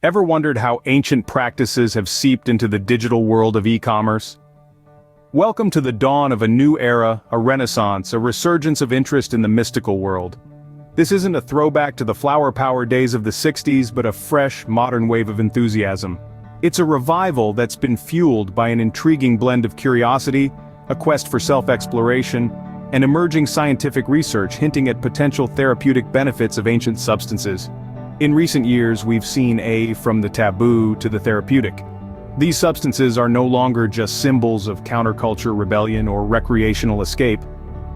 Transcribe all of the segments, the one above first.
Ever wondered how ancient practices have seeped into the digital world of e-commerce? Welcome to the dawn of a new era, a renaissance, a resurgence of interest in the mystical world. This isn't a throwback to the flower power days of the 60s, but a fresh, modern wave of enthusiasm. It's a revival that's been fueled by an intriguing blend of curiosity, a quest for self-exploration, and emerging scientific research hinting at potential therapeutic benefits of ancient substances. In recent years, we've seen from the taboo to the therapeutic. These substances are no longer just symbols of counterculture rebellion or recreational escape.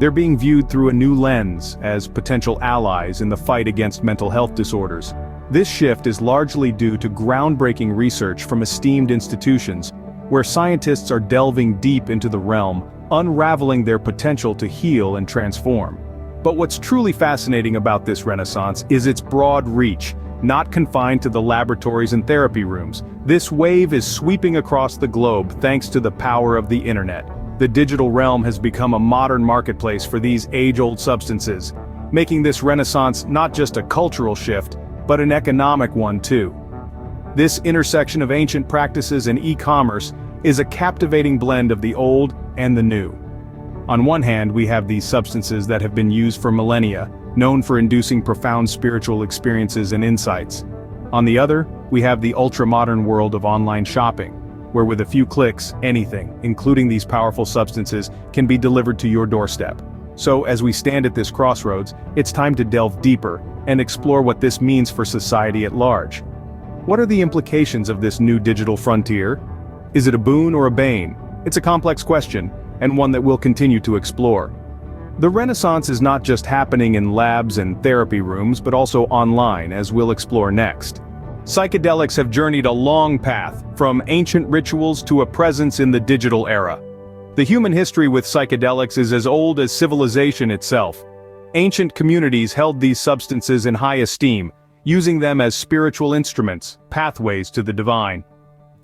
They're being viewed through a new lens as potential allies in the fight against mental health disorders. This shift is largely due to groundbreaking research from esteemed institutions, where scientists are delving deep into the realm, unraveling their potential to heal and transform. But what's truly fascinating about this renaissance is its broad reach, not confined to the laboratories and therapy rooms. This wave is sweeping across the globe thanks to the power of the internet. The digital realm has become a modern marketplace for these age-old substances, making this renaissance not just a cultural shift, but an economic one too. This intersection of ancient practices and e-commerce is a captivating blend of the old and the new. On one hand, we have these substances that have been used for millennia, known for inducing profound spiritual experiences and insights. On the other, we have the ultra-modern world of online shopping, where with a few clicks, anything, including these powerful substances, can be delivered to your doorstep. So, as we stand at this crossroads, it's time to delve deeper and explore what this means for society at large. What are the implications of this new digital frontier? Is it a boon or a bane? It's a complex question, and one that we'll continue to explore. The renaissance is not just happening in labs and therapy rooms, but also online, as we'll explore next. Psychedelics have journeyed a long path, from ancient rituals to a presence in the digital era. The human history with psychedelics is as old as civilization itself. Ancient communities held these substances in high esteem, using them as spiritual instruments, pathways to the divine.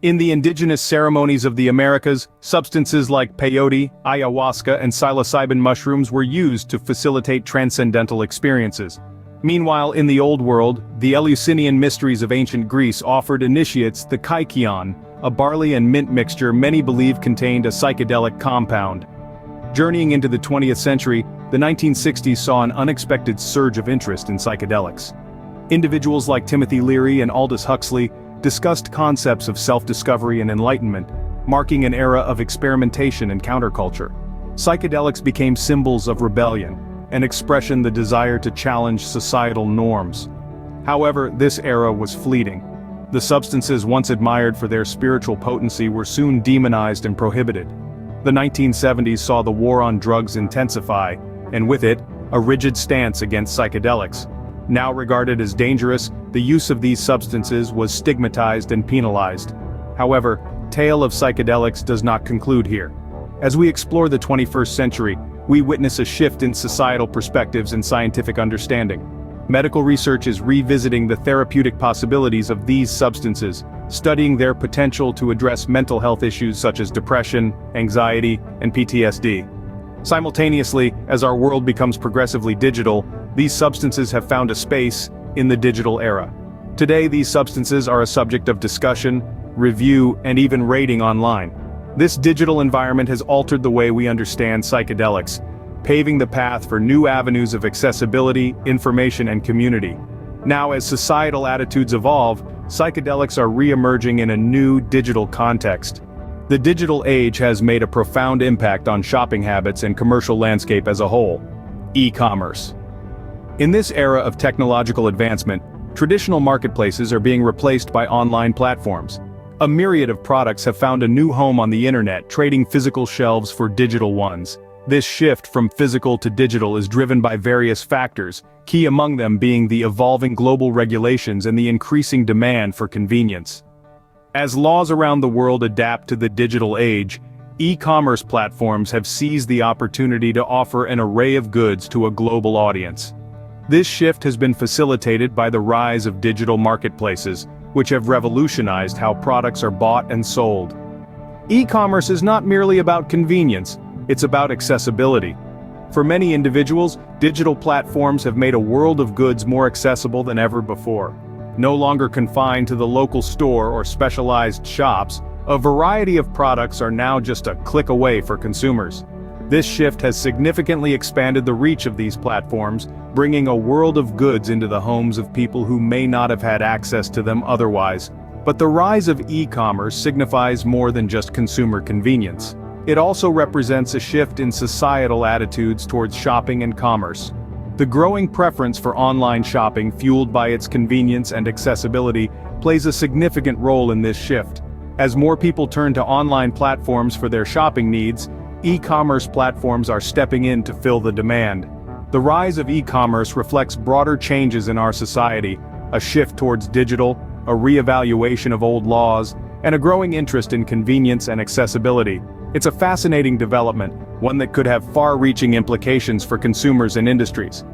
In the indigenous ceremonies of the Americas, substances like peyote, ayahuasca, and psilocybin mushrooms were used to facilitate transcendental experiences. Meanwhile, in the Old World, the Eleusinian mysteries of ancient Greece offered initiates the kykeon, a barley and mint mixture many believe contained a psychedelic compound. Journeying into the 20th century, the 1960s saw an unexpected surge of interest in psychedelics. Individuals like Timothy Leary and Aldous Huxley discussed concepts of self-discovery and enlightenment, marking an era of experimentation and counterculture. Psychedelics became symbols of rebellion, an expression the desire to challenge societal norms. However, this era was fleeting. The substances once admired for their spiritual potency were soon demonized and prohibited. The 1970s saw the war on drugs intensify, and with it, a rigid stance against psychedelics. Now regarded as dangerous, the use of these substances was stigmatized and penalized. However, tale of psychedelics does not conclude here. As we explore the 21st century, we witness a shift in societal perspectives and scientific understanding. Medical research is revisiting the therapeutic possibilities of these substances, studying their potential to address mental health issues such as depression, anxiety, and PTSD. Simultaneously, as our world becomes progressively digital, these substances have found a space in the digital era. Today, these substances are a subject of discussion, review, and even rating online. This digital environment has altered the way we understand psychedelics, paving the path for new avenues of accessibility, information, and community. Now, as societal attitudes evolve, psychedelics are re-emerging in a new digital context. The digital age has made a profound impact on shopping habits and commercial landscape as a whole. E-commerce. In this era of technological advancement, traditional marketplaces are being replaced by online platforms. A myriad of products have found a new home on the internet, trading physical shelves for digital ones. This shift from physical to digital is driven by various factors, key among them being the evolving global regulations and the increasing demand for convenience. As laws around the world adapt to the digital age, e-commerce platforms have seized the opportunity to offer an array of goods to a global audience. This shift has been facilitated by the rise of digital marketplaces, which have revolutionized how products are bought and sold. E-commerce is not merely about convenience, it's about accessibility. For many individuals, digital platforms have made a world of goods more accessible than ever before. No longer confined to the local store or specialized shops, a variety of products are now just a click away for consumers. This shift has significantly expanded the reach of these platforms, bringing a world of goods into the homes of people who may not have had access to them otherwise. But the rise of e-commerce signifies more than just consumer convenience. It also represents a shift in societal attitudes towards shopping and commerce. The growing preference for online shopping, fueled by its convenience and accessibility, plays a significant role in this shift. As more people turn to online platforms for their shopping needs, e-commerce platforms are stepping in to fill the demand. The rise of e-commerce reflects broader changes in our society, a shift towards digital, a reevaluation of old laws, and a growing interest in convenience and accessibility. It's a fascinating development, one that could have far-reaching implications for consumers and industries.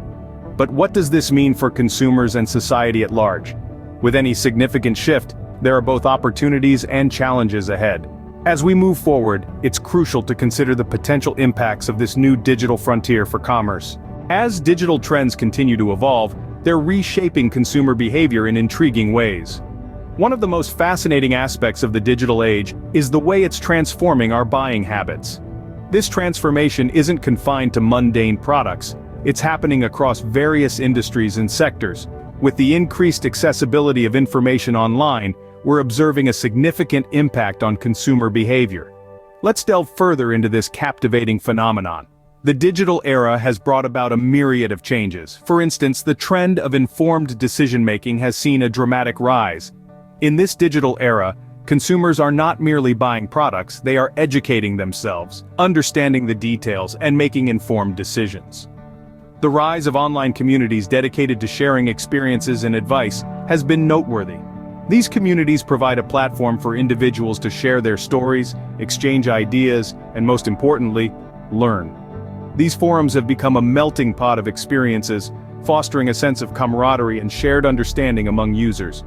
But what does this mean for consumers and society at large? With any significant shift, there are both opportunities and challenges ahead. As we move forward, it's crucial to consider the potential impacts of this new digital frontier for commerce. As digital trends continue to evolve, they're reshaping consumer behavior in intriguing ways. One of the most fascinating aspects of the digital age is the way it's transforming our buying habits. This transformation isn't confined to mundane products, it's happening across various industries and sectors. With the increased accessibility of information online, we're observing a significant impact on consumer behavior. Let's delve further into this captivating phenomenon. The digital era has brought about a myriad of changes. For instance, the trend of informed decision-making has seen a dramatic rise. In this digital era, consumers are not merely buying products, they are educating themselves, understanding the details, and making informed decisions. The rise of online communities dedicated to sharing experiences and advice has been noteworthy. These communities provide a platform for individuals to share their stories, exchange ideas, and most importantly, learn. These forums have become a melting pot of experiences, fostering a sense of camaraderie and shared understanding among users.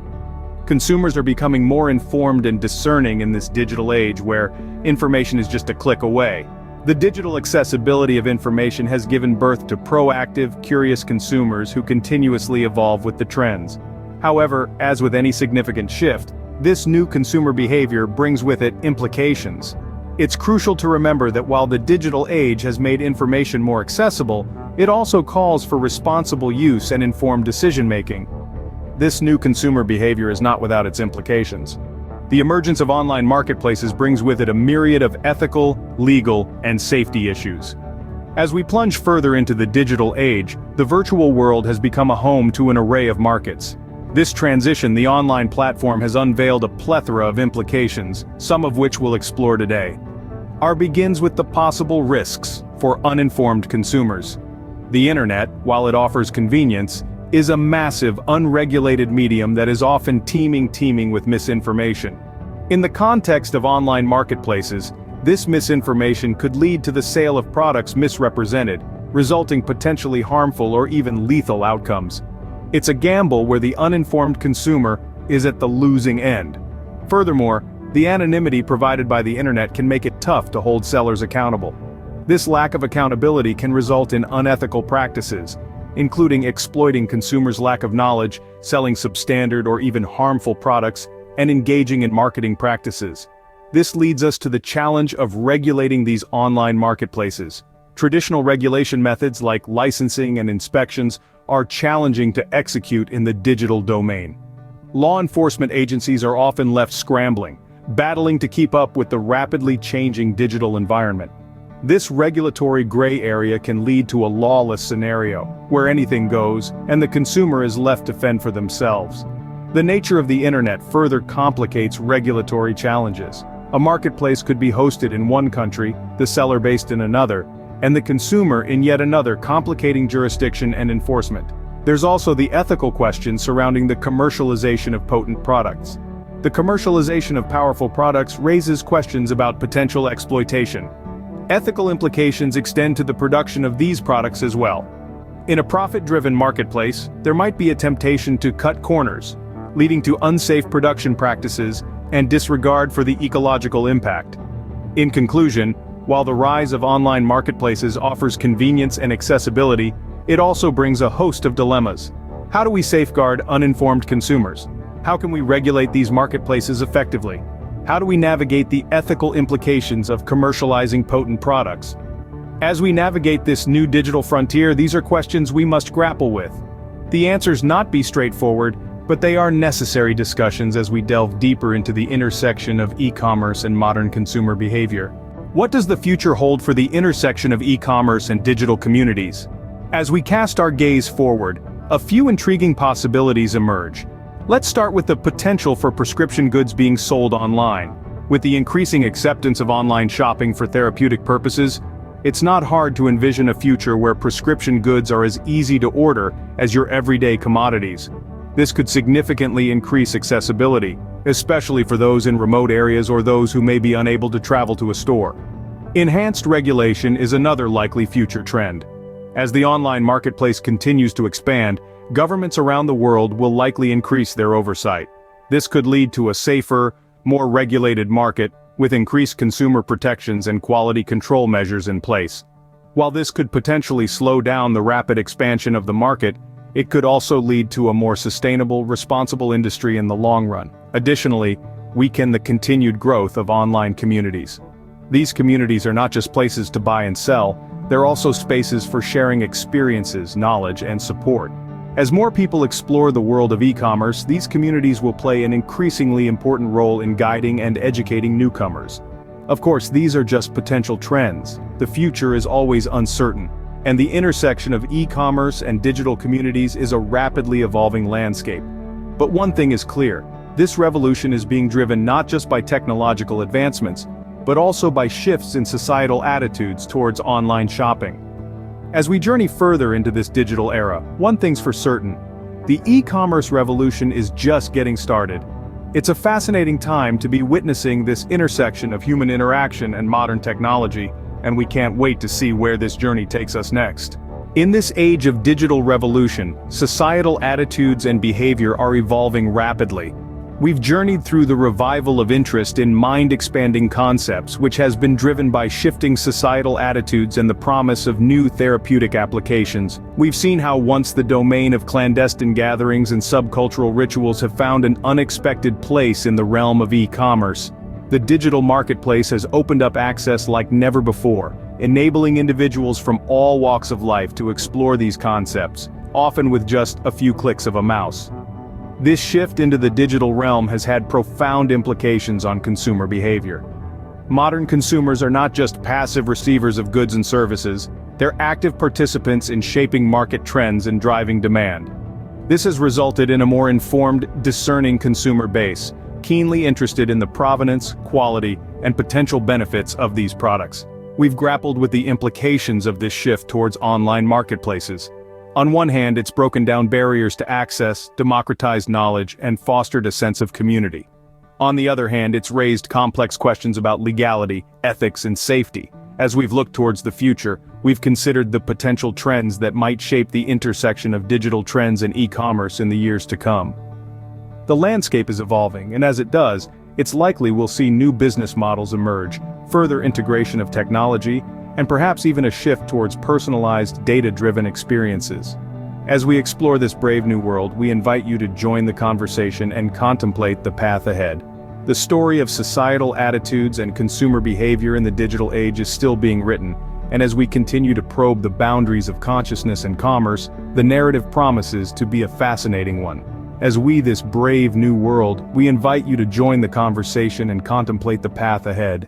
Consumers are becoming more informed and discerning in this digital age where information is just a click away. The digital accessibility of information has given birth to proactive, curious consumers who continuously evolve with the trends. However, as with any significant shift, this new consumer behavior brings with it implications. It's crucial to remember that while the digital age has made information more accessible, it also calls for responsible use and informed decision-making. This new consumer behavior is not without its implications. The emergence of online marketplaces brings with it a myriad of ethical, legal, and safety issues. As we plunge further into the digital age, the virtual world has become a home to an array of markets. This transition, the online platform has unveiled a plethora of implications, some of which we'll explore today. Our begins with the possible risks for uninformed consumers. The internet, while it offers convenience, is a massive, unregulated medium that is often teeming with misinformation. In the context of online marketplaces, this misinformation could lead to the sale of products misrepresented, resulting potentially harmful or even lethal outcomes. It's a gamble where the uninformed consumer is at the losing end. Furthermore, the anonymity provided by the internet can make it tough to hold sellers accountable. This lack of accountability can result in unethical practices, including exploiting consumers' lack of knowledge, selling substandard or even harmful products, and engaging in marketing practices. This leads us to the challenge of regulating these online marketplaces. Traditional regulation methods like licensing and inspections are challenging to execute in the digital domain. Law enforcement agencies are often left scrambling, battling to keep up with the rapidly changing digital environment. This regulatory gray area can lead to a lawless scenario, where anything goes, and the consumer is left to fend for themselves. The nature of the internet further complicates regulatory challenges. A marketplace could be hosted in one country, the seller based in another, and the consumer in yet another, complicating jurisdiction and enforcement. There's also the ethical question surrounding the commercialization of potent products. The commercialization of powerful products raises questions about potential exploitation. Ethical implications extend to the production of these products as well. In a profit-driven marketplace, there might be a temptation to cut corners, leading to unsafe production practices and disregard for the ecological impact. In conclusion, while the rise of online marketplaces offers convenience and accessibility, it also brings a host of dilemmas. How do we safeguard uninformed consumers? How can we regulate these marketplaces effectively? How do we navigate the ethical implications of commercializing potent products? As we navigate this new digital frontier, these are questions we must grapple with. The answers not be straightforward, but they are necessary discussions as we delve deeper into the intersection of e-commerce and modern consumer behavior. What does the future hold for the intersection of e-commerce and digital communities? As we cast our gaze forward, a few intriguing possibilities emerge. Let's start with the potential for prescription goods being sold online. With the increasing acceptance of online shopping for therapeutic purposes, it's not hard to envision a future where prescription goods are as easy to order as your everyday commodities. This could significantly increase accessibility, especially for those in remote areas or those who may be unable to travel to a store. Enhanced regulation is another likely future trend. As the online marketplace continues to expand, governments around the world will likely increase their oversight. This could lead to a safer, more regulated market, with increased consumer protections and quality control measures in place. While this could potentially slow down the rapid expansion of the market, it could also lead to a more sustainable, responsible industry in the long run. Additionally, weaken the continued growth of online communities. These communities are not just places to buy and sell, they're also spaces for sharing experiences, knowledge, and support. As more people explore the world of e-commerce, these communities will play an increasingly important role in guiding and educating newcomers. Of course, these are just potential trends. The future is always uncertain, and the intersection of e-commerce and digital communities is a rapidly evolving landscape. But one thing is clear, this revolution is being driven not just by technological advancements, but also by shifts in societal attitudes towards online shopping. As we journey further into this digital era, one thing's for certain: the e-commerce revolution is just getting started. It's a fascinating time to be witnessing this intersection of human interaction and modern technology, and we can't wait to see where this journey takes us next. In this age of digital revolution, societal attitudes and behavior are evolving rapidly. We've journeyed through the revival of interest in mind-expanding concepts, which has been driven by shifting societal attitudes and the promise of new therapeutic applications. We've seen how once the domain of clandestine gatherings and subcultural rituals have found an unexpected place in the realm of e-commerce. The digital marketplace has opened up access like never before, enabling individuals from all walks of life to explore these concepts, often with just a few clicks of a mouse. This shift into the digital realm has had profound implications on consumer behavior. Modern consumers are not just passive receivers of goods and services, they're active participants in shaping market trends and driving demand. This has resulted in a more informed, discerning consumer base, keenly interested in the provenance, quality, and potential benefits of these products. We've grappled with the implications of this shift towards online marketplaces. On one hand, it's broken down barriers to access, democratized knowledge, and fostered a sense of community. On the other hand, it's raised complex questions about legality, ethics, and safety. As we've looked towards the future, we've considered the potential trends that might shape the intersection of digital trends and e-commerce in the years to come. The landscape is evolving, and as it does, it's likely we'll see new business models emerge, further integration of technology, and perhaps even a shift towards personalized, data-driven experiences. As we explore this brave new world, we invite you to join the conversation and contemplate the path ahead. The story of societal attitudes and consumer behavior in the digital age is still being written, and as we continue to probe the boundaries of consciousness and commerce, the narrative promises to be a fascinating one. As we this brave new world, we invite you to join the conversation and contemplate the path ahead.